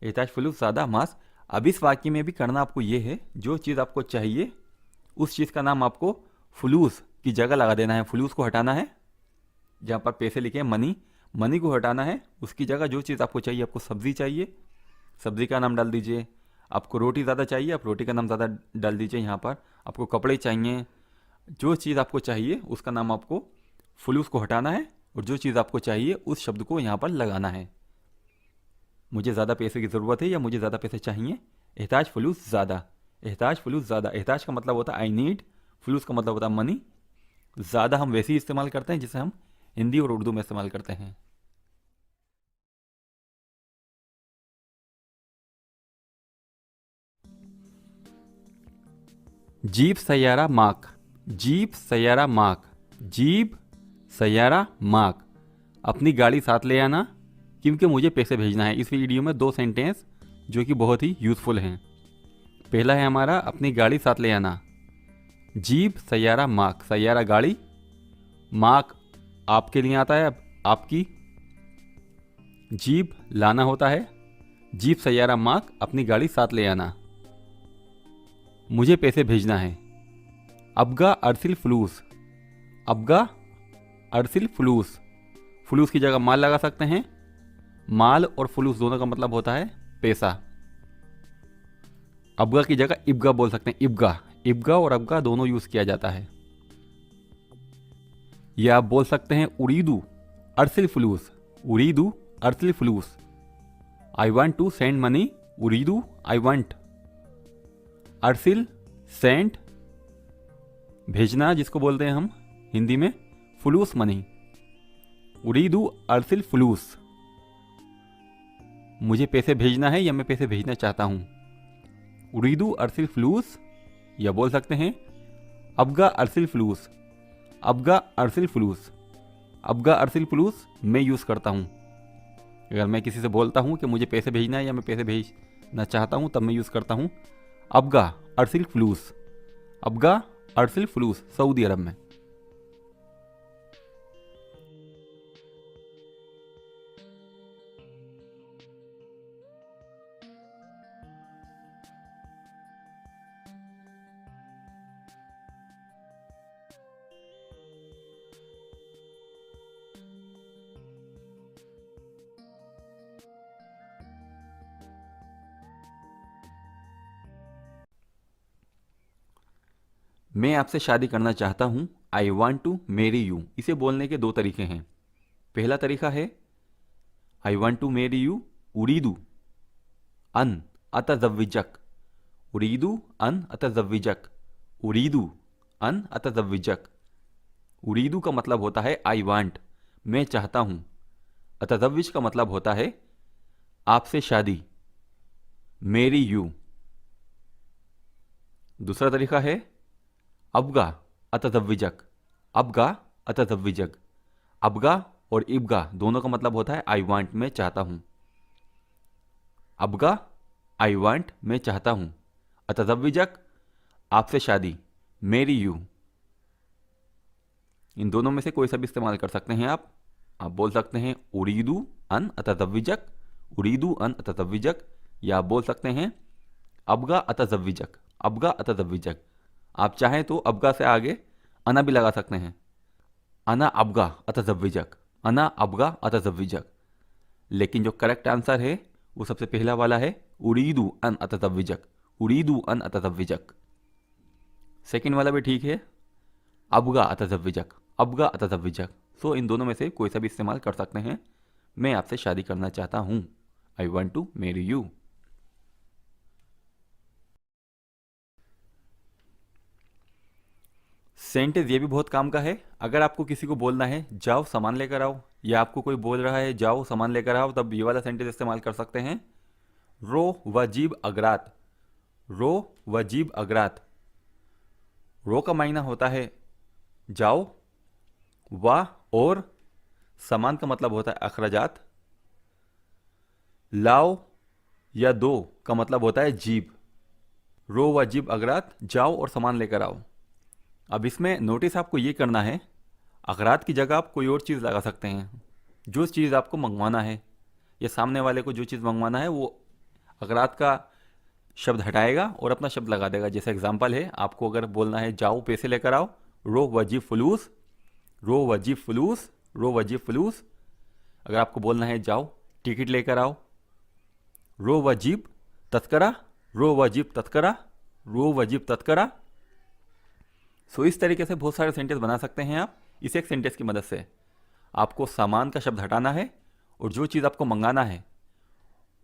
एहताज फलूस ज़्यादा माश। अब इस वाक्य में भी करना आपको ये है, जो चीज़ आपको चाहिए उस चीज़ का नाम आपको फलूस की जगह लगा देना है। फलूस को हटाना है, जहाँ पर पैसे लिखे हैं मनी, मनी को हटाना है। उसकी जगह जो चीज़ आपको चाहिए, आपको सब्ज़ी चाहिए, सब्ज़ी का नाम डाल दीजिए। आपको रोटी ज़्यादा चाहिए, आप रोटी का नाम ज़्यादा डाल दीजिए। यहाँ पर आपको कपड़े चाहिए, जो चीज़ आपको चाहिए उसका नाम आपको फलूस को हटाना है, और जो चीज़ आपको चाहिए उस शब्द को यहाँ पर लगाना है। मुझे ज़्यादा पैसे की ज़रूरत है, या मुझे ज़्यादा पैसे चाहिए, एहताज फलूस ज़्यादा, एहताज फलूस ज़्यादा। एहताज का मतलब होता है आई नीड, फलूस का मतलब होता है मनी। ज़्यादा हम वैसे ही इस्तेमाल करते हैं जिसे हम हिंदी और उर्दू में इस्तेमाल करते हैं। जीप सैयारा माक, जीप सैयारा माक, जीप सैयारा माक, अपनी गाड़ी साथ ले आना क्योंकि मुझे पैसे भेजना है। इस वीडियो में 2 सेंटेंस जो कि बहुत ही यूज़फुल हैं। पहला है हमारा अपनी गाड़ी साथ ले आना, जीप सैयारा माक, सैयारा गाड़ी, माक आपके लिए आता है, आपकी। जीप लाना होता है, जीप सैयारा माक, अपनी गाड़ी साथ ले आना। मुझे पैसे भेजना है, अबगा अरसिल फलूस, अबगा अरसिल फलूस, फलूस की जगह माल लगा सकते हैं। माल और फलूस दोनों का मतलब होता है पैसा। अबगा की जगह इबगा बोल सकते हैं, इबगा, इबगा और अबगा दोनों यूज किया जाता है। या आप बोल सकते हैं उरीदू अरसिल फलूस, उरीदू अरसिल फलूस, I want to send money, उरीदू आई वांट, अरसिल सेंड भेजना जिसको बोलते हैं हम हिंदी में, फलूस मनी, उरीदू अरसिल फलूस, मुझे पैसे भेजना है या मैं पैसे भेजना चाहता हूं। उरीदू अरसिल फलूस या बोल सकते हैं अबगा अरसिल फ्लूस। अबगा अरसिल फ्लूस, अबगा अरसिल फ्लूस मैं यूज़ करता हूँ। अगर मैं किसी से बोलता हूँ कि मुझे पैसे भेजना है या मैं पैसे भेजना चाहता हूँ, तब मैं यूज़ करता हूँ अबगा अरसिल फ्लूस। अबगा अरसिल फ्लूस, सऊदी अरब में। मैं आपसे शादी करना चाहता हूँ, I want to marry you. इसे बोलने के दो तरीके हैं। पहला तरीका है I want to marry you उरीदू अन अतज़व्विजक। उरीदू अन अतज़व्विजक, उरीदू अन अतज़व्विजक। उरीदू का मतलब होता है आई वांट, मैं चाहता हूँ। अतज़व्विज का मतलब होता है आपसे शादी, मैरी यू। दूसरा तरीका है अबगा अतज़व्विजक। अबगा अतज़व्विजक। अबगा और इबगा दोनों का मतलब होता है आई वांट, मैं चाहता हूँ। अबगा आई वांट, मैं चाहता हूँ। अतज़व्विजक आपसे शादी, मैरी यू। इन दोनों में से कोई सा भी इस्तेमाल कर सकते हैं आप। बोल सकते हैं उरीदू अन अतज़व्विजक, उरीदू अन अतज़व्विजक, या आप बोल सकते हैं अबगा अतज़व्विजक, अबगा अतज़व्विजक। आप चाहें तो अबगा से आगे अना भी लगा सकते हैं, अना अबगा अतज़व्विजक, अना अबगा अतज़व्विजक। लेकिन जो करेक्ट आंसर है वो सबसे पहला वाला है उरीदू अन अतज़व्विजक, उरीदू अन अतज़व्विजक। सेकंड वाला भी ठीक है, अबगा अतज़व्विजक, अबगा अतज़व्विजक। सो इन दोनों में से कोई सा भी इस्तेमाल कर सकते हैं। मैं आपसे शादी करना चाहता हूँ, I want to marry you. Sentence ये भी बहुत काम का है। अगर आपको किसी को बोलना है जाओ सामान लेकर आओ, या आपको कोई बोल रहा है जाओ सामान लेकर आओ, तब ये वाला सेंटेंस इस्तेमाल कर सकते हैं। रो वजीब अगरात, रो वजीब अगरात। रो का मायना होता है जाओ, वाह और सामान का मतलब होता है अखराजात। लाओ या दो का मतलब होता है जीब। रो वजीब अगरात, जाओ और सामान लेकर आओ। अब इसमें नोटिस आपको ये करना है, अगरात की जगह आप कोई और चीज़ लगा सकते हैं। जो चीज़ आपको मंगवाना है या सामने वाले को जो चीज़ मंगवाना है वो अगरात का शब्द हटाएगा और अपना शब्द लगा देगा। जैसे एग्जांपल है, आपको अगर बोलना है जाओ पैसे लेकर आओ, रो वजीब फलूस, रो वजीब फलूस, रो वजीब फलूस। अगर आपको बोलना है जाओ टिकट लेकर आओ, रो वजीब तस्करा, रो वजीब तस्करा, रो वजीब तस्करा। सो इस तरीके से बहुत सारे सेंटेंस बना सकते हैं आप। इस एक सेंटेंस की मदद से आपको सामान का शब्द हटाना है और जो चीज़ आपको मंगाना है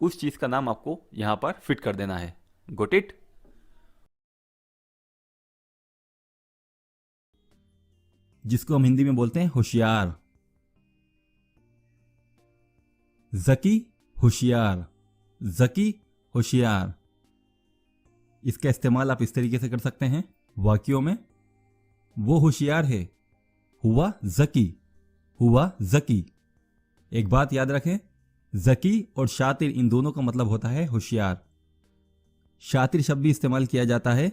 उस चीज़ का नाम आपको यहाँ पर फिट कर देना है। Got it. जिसको हम हिंदी में बोलते हैं होशियार। जकी होशियार, जकी होशियार। इसका इस्तेमाल आप इस तरीके से कर सकते हैं वाक्यों में। वो होशियार है, हुआ जकी, हुआ जकी। एक बात याद रखें, जकी और शातिर इन दोनों का मतलब होता है होशियार। शातिर शब्द भी इस्तेमाल किया जाता है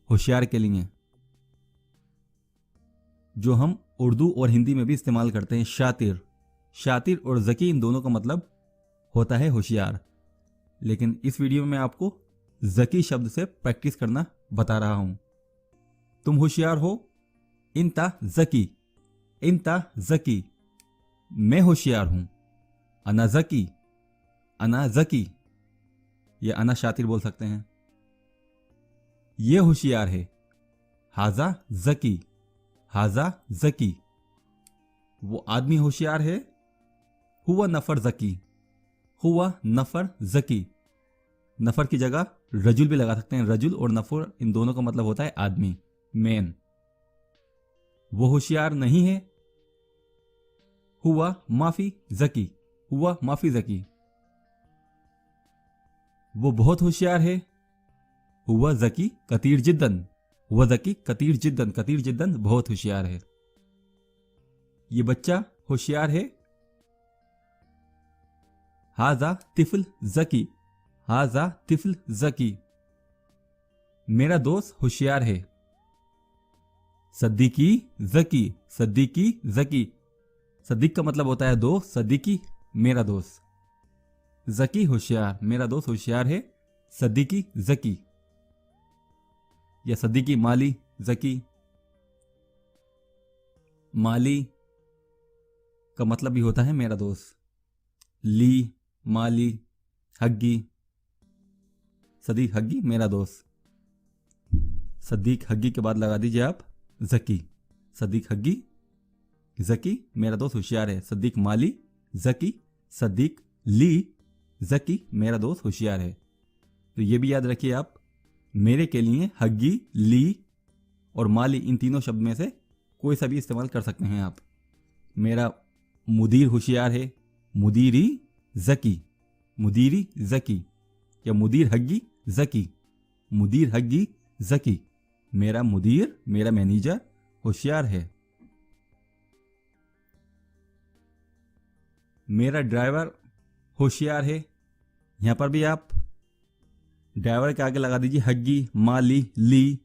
होशियार के लिए, जो हम उर्दू और हिंदी में भी इस्तेमाल करते हैं। शातिर, शातिर और जकी इन दोनों का मतलब होता है होशियार। लेकिन इस वीडियो में आपको जकी शब्द से प्रैक्टिस करना बता रहा हूं। तुम होशियार हो, इंता जकी, इंता जकी। मैं होशियार हूं, अना जकी, अना जकी। या अना शातिर बोल सकते हैं। ये होशियार है, हाजा जकी, हाजा जकी। वो आदमी होशियार है, हुआ नफर जकी, हुआ नफर जकी। नफर की जगह रजुल भी लगा सकते हैं। रजुल और नफर इन दोनों का मतलब होता है आदमी, मैन। वो होशियार नहीं है, हुआ माफी जकी, हुआ माफी जकी। वो बहुत होशियार है, हुआ जकी कतीर जिद्दन, वह ज़की कतीर जिद्दन बहुत होशियार है। ये बच्चा होशियार है। हाजा तिफल ज़की, हाजा तिफल ज़की, मेरा दोस्त होशियार है। सद्दीकी ज़की, सद्दीकी ज़की, सद्दीक का मतलब होता है दोस्त, सद्दीकी मेरा दोस्त। ज़की होशियार, मेरा दोस्त होशियार है। सद्दीकी ज़की या सद्दीकी माली ज़की। माली का मतलब भी होता है मेरा दोस्त। ली, माली, हग्गी, सदीक हग्गी मेरा दोस्त। सद्दीक हग्गी के बाद लगा दीजिए आप ज़की। सद्दीक हग्गी, ज़की मेरा दोस्त होशियार है। सद्दीक माली ज़की, सद्दीक ली ज़की मेरा दोस्त होशियार है। तो ये भी याद रखिए आप, मेरे के लिए हग्गी, ली और माली इन तीनों शब्द में से कोई सा भी इस्तेमाल कर सकते हैं आप। मेरा मुदीर होशियार है, मुदीरी ज़की, मुदीरी ज़की या मुदीर हग्गी ज़की, मुदीर हग्गी ज़की, मेरा मुदीर, मेरा मैनेजर होशियार है। मेरा ड्राइवर होशियार है। यहां पर भी आप ड्राइवर के आगे लगा दीजिए हग्गी, माली, ली।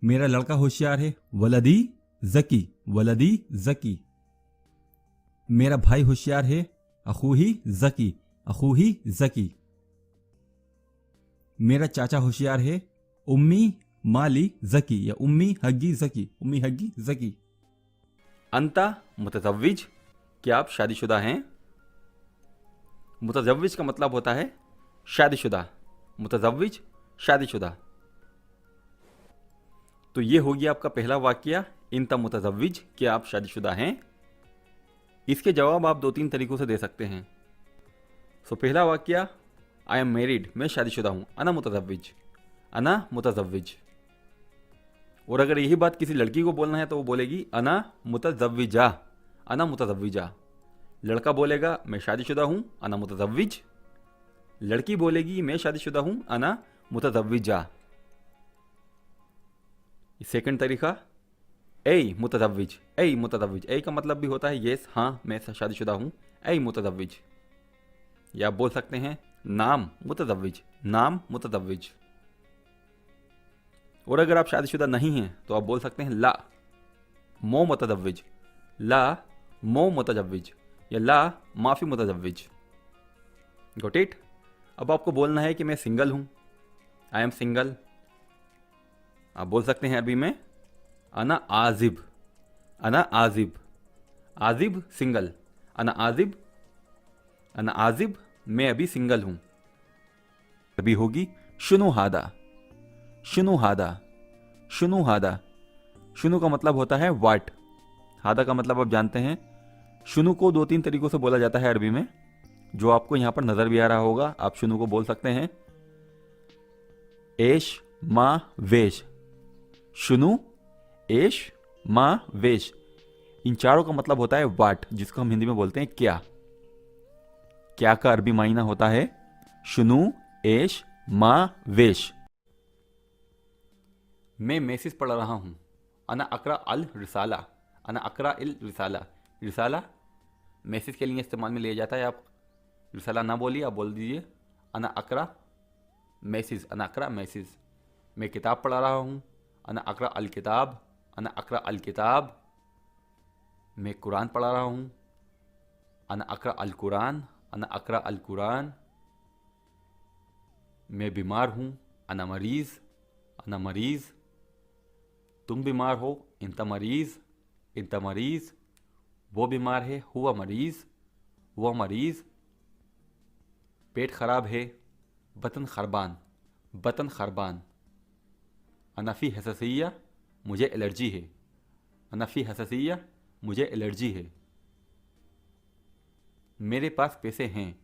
मेरा लड़का होशियार है, वलदी ज़की, वलदी ज़की। मेरा भाई होशियार है, अखूही ज़की, अखूही ज़की। मेरा चाचा होशियार है, उम्मी माली ज़की या उम्मी हग्गी ज़की, उम्मी हग्गी ज़की। अंता मुतज़व्विज, क्या आप शादीशुदा हैं? मुतज़व्विज का मतलब होता है शादीशुदा। मुतज़व्विज शादीशुदा। तो ये हो गया आपका पहला वाक्य, इंता मुतज़व्विज, क्या आप शादीशुदा हैं? इसके जवाब आप 2-3 तरीकों से दे सकते हैं। सो पहला वाक्य, आई एम मैरिड, मैं शादीशुदा हूं। अना मुतज़व्विज, अना मुतज़व्विज। और अगर यही बात किसी लड़की को बोलना है तो वो बोलेगी अना मुतज़व्विजा, अना मुतज़व्विजा। लड़का बोलेगा मैं शादीशुदा हूं, अना मुतज़व्विज। लड़की बोलेगी मैं शादीशुदा हूं, अना मुतज़व्विजा। सेकंड तरीका, ए मुतज़व्विज, ए मुतज़व्विज। ए का मतलब भी होता है येस, हाँ मैं शादीशुदा हूं, ए मुतज़व्विज। या आप बोल सकते हैं नाम मुतज़व्विज, नाम मुतज़व्विज। और अगर आप शादीशुदा नहीं हैं तो आप बोल सकते हैं ला मो मुतज़व्विज, ला मो मुतज़व्विज या ला माफ़ी मुतज़व्विज। Got it? अब आपको बोलना है कि मैं सिंगल हूं, आई एम सिंगल। आप बोल सकते हैं अरबी में अना आजिब, अना आजिब। आजिब सिंगल, अना आजिब, अना आजिब मैं अभी सिंगल हूं। अभी होगी शुनु हादा, शुनु हादा, शुनु हादा। शुनु का मतलब होता है वाट, हादा का मतलब आप जानते हैं। शुनु को 2-3 तरीकों से बोला जाता है अरबी में, जो आपको यहां पर नजर भी आ रहा होगा। आप शुनु को बोल सकते हैं एश मा वेश, शुनु एश मा वेश। इन चारों का मतलब होता है वाट, जिसको हम हिंदी में बोलते हैं क्या। क्या का अरबी मायना होता है शुनु एश मा वेश। मैं मैसेज पढ़ रहा हूं, अना अकरा अल रिसाला, अना अकरा इल रिसाला। रिसाला मैसेज के लिए इस्तेमाल में लिया जाता है। आप रिसाला ना बोलिए, आप बोल दीजिए अना अकरा मैसेज, अना अकरा मैसेज। मैं किताब पढ़ रहा हूं, अना अकरा अल किताब, अना अकरा अल किताब। मैं कुरान पढ़ रहा हूं, अना अकरा अल कुरान, अना अकरा अल कुरान। मैं बीमार हूं, अना मरीज, अना मरीज। तुम बीमार हो, इंता मरीज, इंता मरीज। वो बीमार है, हुआ मरीज, वो मरीज। पेट खराब है, बतन खरबान, बतन खरबान। अनफी हससिया, मुझे एलर्जी है, अनफी हससिया, मुझे एलर्जी है। मेरे पास पैसे हैं,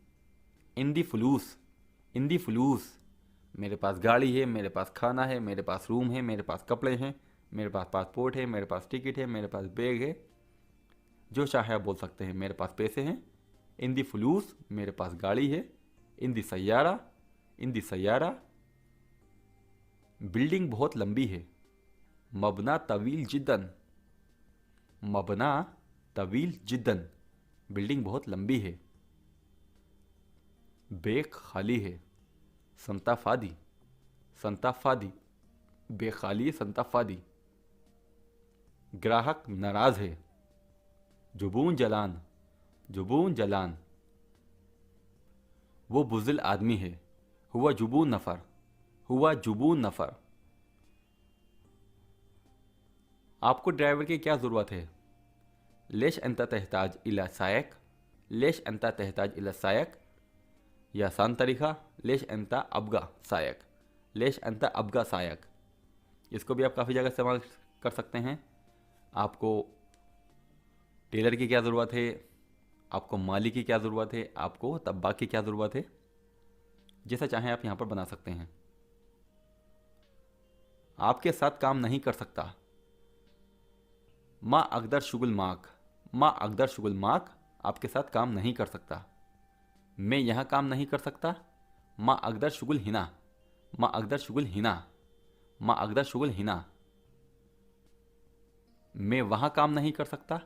इंदी फलूस, इंदी फलूस। मेरे पास गाड़ी है, मेरे पास खाना है, मेरे पास रूम है, मेरे पास कपड़े हैं, मेरे पास पासपोर्ट है, मेरे पास टिकट है, मेरे पास बैग है। जो चाहे आप बोल सकते हैं। मेरे पास पैसे हैं, इंदी फलूस, मेरे पास गाड़ी है, इंदी सैयारा, इंदी सैयारा। बिल्डिंग बहुत लंबी है। मबना तवील जिद्दन। मबना तवील जिद्दन, बिल्डिंग बहुत लंबी है। बेक खाली है। संता फादी। संता फादी, बेखाली है, संता फादी। ग्राहक नाराज है। जुबून जलान। जुबून जलान, वो बुज़िल आदमी है। हुआ जुबून नफ़र। हुआ जुबून नफ़र। आपको ड्राइवर की क्या ज़रूरत है? लेश अंता तहताज इला सायक। लेश अंता तहताज इला सायक, या आसान तरीका लेश अंता अबगा सायक। लेश अंता अबगा सायक, इसको भी आप काफ़ी जगह इस्तेमाल कर सकते हैं। आपको टेलर की क्या ज़रूरत है, आपको माली की क्या ज़रूरत है, आपको तब्बाक की क्या ज़रूरत है, जैसा चाहें आप यहाँ पर बना सकते हैं। आपके साथ काम नहीं कर सकता। माँ अकदर शुगुल माक। माँ अकदर शुगुल माक, आपके साथ काम नहीं कर सकता। मैं यहाँ काम नहीं कर सकता। माँ अकदर शुगुल हिना। माँ अकदर शुगुल हिना। माँ अकदर शुगुल हिना, मैं वहाँ काम नहीं कर सकता।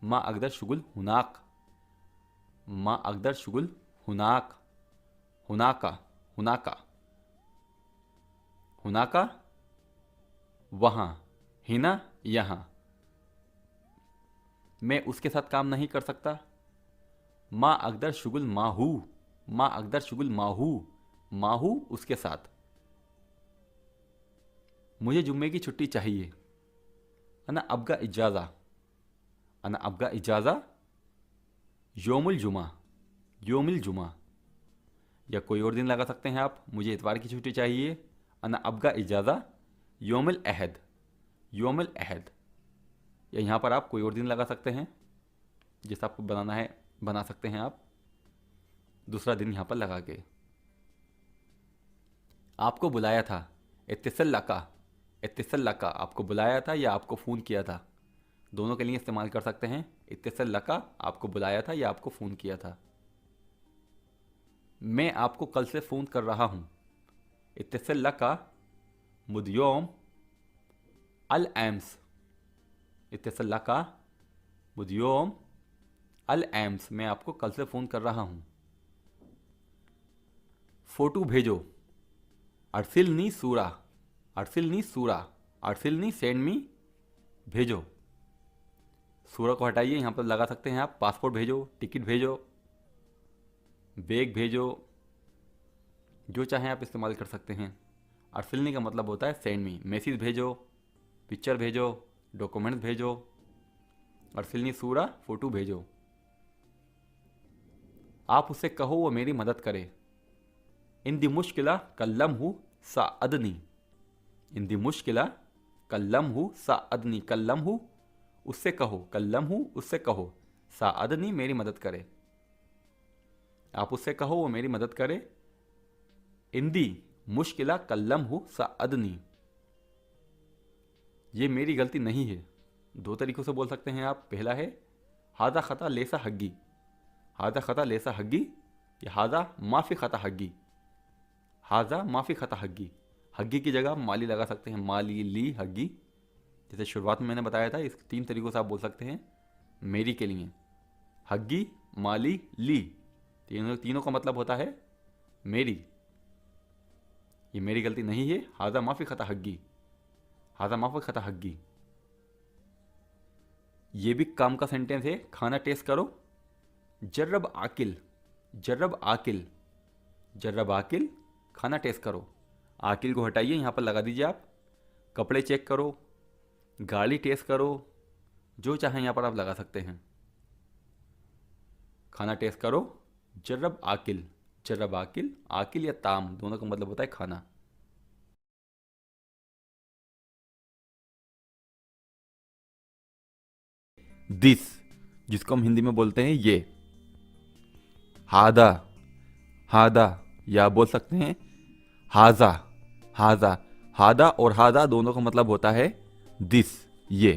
माँ अकदर शुगुल हुनाक। माँ अकदर शुगुल हुनाक। हुनाका। हुनाका। हुनाका, वहाँ। हिना, यहाँ। मैं उसके साथ काम नहीं कर सकता। माँ अकदर शुगुल माहू। माँ अकदर शुगुल माहू। माहू, उसके साथ। मुझे जुम्मे की छुट्टी चाहिए। अना अबगा इजाज़ा। अना अबगा इजाज़ा, योमुल जुमा। योमुल जुमा, या कोई और दिन लगा सकते हैं आप। मुझे इतवार की छुट्टी चाहिए। अना अबगा इजाज़ा योमुल अहद। योमुल अहद, या यहाँ पर आप कोई और दिन लगा सकते हैं, जैसा आपको बनाना है बना सकते हैं आप दूसरा दिन यहाँ पर लगा के। आपको बुलाया था। इत्तिसल लका। इत्तिसल लका, आपको बुलाया था या आपको फ़ोन किया था, दोनों के लिए इस्तेमाल कर सकते हैं। इत्तिसल लका, आपको बुलाया था या आपको फ़ोन किया था। मैं आपको कल से फ़ोन कर रहा हूँ। इत्तिसल लका मुद्योम अल एम्स। इत्तिसल लका मुद्योम अल एम्स, मैं आपको कल से फ़ोन कर रहा हूँ। फ़ोटो भेजो। अरसिलनी सूरा। अरसिलनी सूरा, अरसिलनी सेंड मी, भेजो। सूरा को हटाइए, यहाँ पर लगा सकते हैं आप पासपोर्ट भेजो, टिकट भेजो, बैग भेजो, जो चाहें आप इस्तेमाल कर सकते हैं। अरसिलनी का मतलब होता है सेंड मी, मैसेज भेजो, पिक्चर भेजो, डॉक्यूमेंट्स भेजो। अरसिलनी सूरा, फ़ोटो भेजो। आप उससे कहो वो मेरी मदद करे। इन दी मुश्किला कल्लम हूँ साअदनी। इन दी मुश्किला कल्लम हूँ साअदनी। कल्लम हूँ, उससे कहो। कल्लम हूँ, उससे कहो। साअदनी, मेरी मदद करे। आप उससे कहो वो मेरी मदद करे। इंदी मुश्किला कल्लम हूँ साअदनी, ये मेरी गलती नहीं है। दो तरीक़ों से बोल सकते हैं आप। पहला है हादा ख़ता लेसा हग्गी। हादा ख़ता लेसा हग्गी, या हादा माफ़ी ख़ता हग्गी। हाजा माफ़ी ख़ता हग्गी। हग्गी की जगह माली लगा सकते हैं। माली, ली, हग्गी। जैसे शुरुआत में मैंने बताया था, इस 3 तरीक़ों से आप बोल सकते हैं मेरी के लिए। हग्गी, माली, ली, तीनों का मतलब होता है मेरी। ये मेरी गलती नहीं है। हाजा माफ़ी ख़ता हग्गी। हाजा माफ़ी ख़ता हग्गी, ये भी काम का सेंटेंस है। खाना टेस्ट करो। जर्रब आकिल। जर्रब आकिल। जर्रब आकिल, खाना टेस्ट करो। आकिल को हटाइए, यहाँ पर लगा दीजिए आप कपड़े चेक करो, गाड़ी टेस्ट करो, जो चाहें यहाँ पर आप लगा सकते हैं। खाना टेस्ट करो। जर्रब आकिल। जर्रब आकिल, आकिल या ताम, दोनों का मतलब होता है खाना। दिस, जिसको हम हिंदी में बोलते हैं ये। हादा। हादा, या बोल सकते हैं हाजा। हाजा, हादा और हादा दोनों का मतलब होता है दिस, ये।